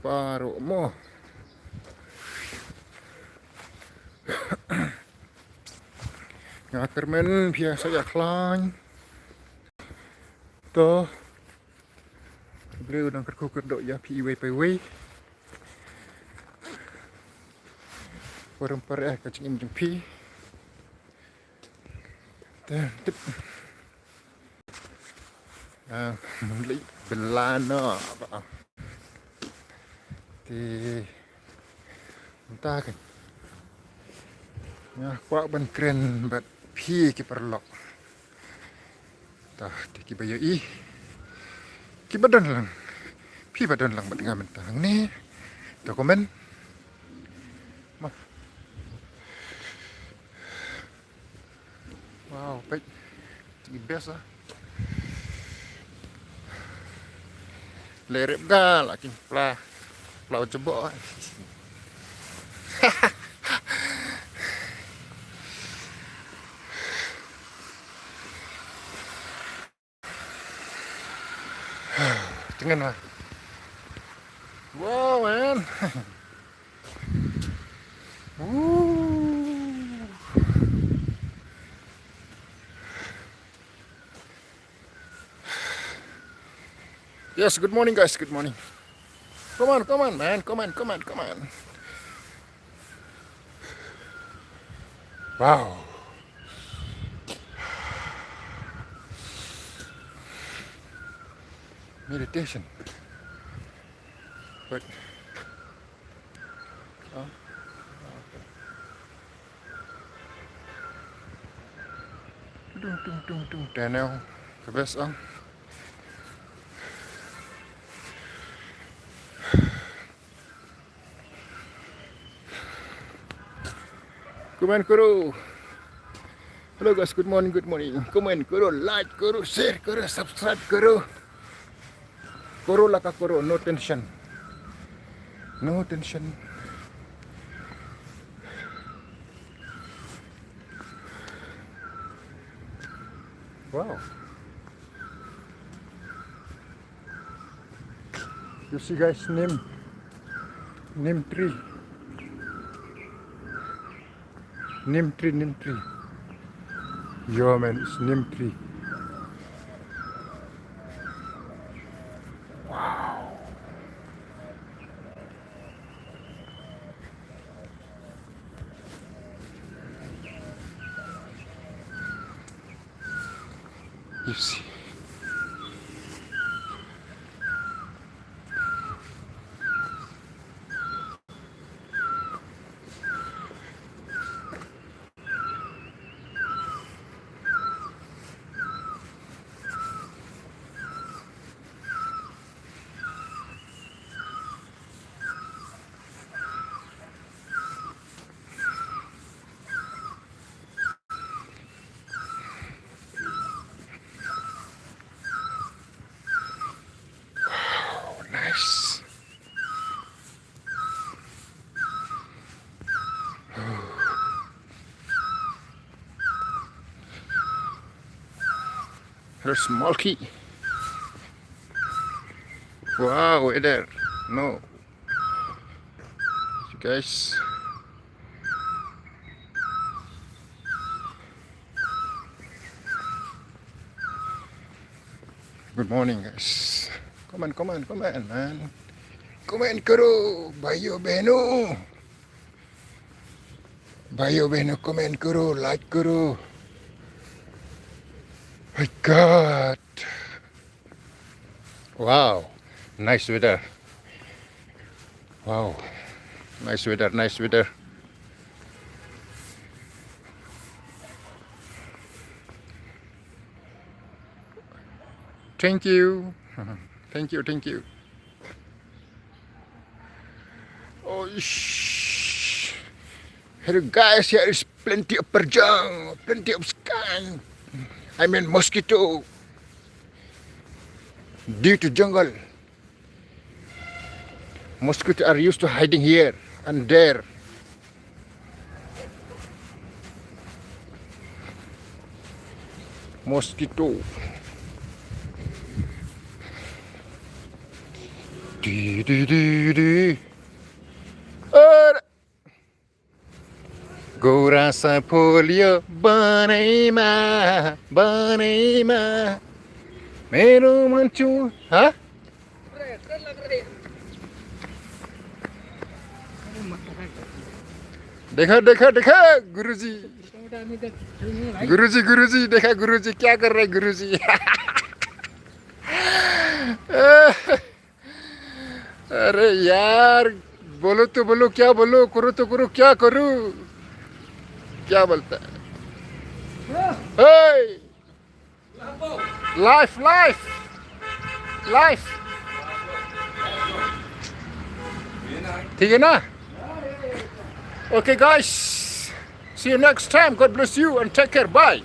Paro mo. Ngakermen biasa ya klan. To. Beliau đang cất khúc độ ya pi wayไป way. Perempere kacing im jeng pi. Dan tip. Muli belana apa. Thì ta kan. Ya, kuak ban keren bat pi ki perlok. Tah ki bayo i. Ki badan lang. Pi badan lang bat ngamen tang ni. Dokumen. Mah. Wow, baik. Ini biasa. Lerep gal lakin plau jebok. Jangan lah. Wow, man. Yes, good morning guys, good morning. Come on, man, come on. Wow. Meditation. But Tung Daniel, kabes ang. Comment karo. Hello guys, good morning. Comment karo, like karo, share karo, subscribe karo. Karo laka karo, no tension. No tension. Wow. You see guys, name tree. Neem tree. Yo man, it's neem tree. Wow. You see. Nice. There's small key. Wow, wait there. No. You guys. Good morning guys. Come on, man. Comment karo, bayo beno, comment karo, like karo. My God. Wow, nice weather. Wow, nice weather. Thank you. Thank you. Oh, hello guys, here is plenty of perjang, plenty of skunk. I mean mosquito. Due to jungle, mosquitoes are used to hiding here and there. Mosquito. Di. Go rasa polio banema मेरो मन्चु हाँ देखा गुरुजी देखा गुरुजी क्या कर रहे गुरुजी अरे यार बोलो तो बोलो क्या बोलो करो तो करो क्या करूं क्या बोलता है लाइफ ठीक है ना okay guys see you next time God bless you and take care bye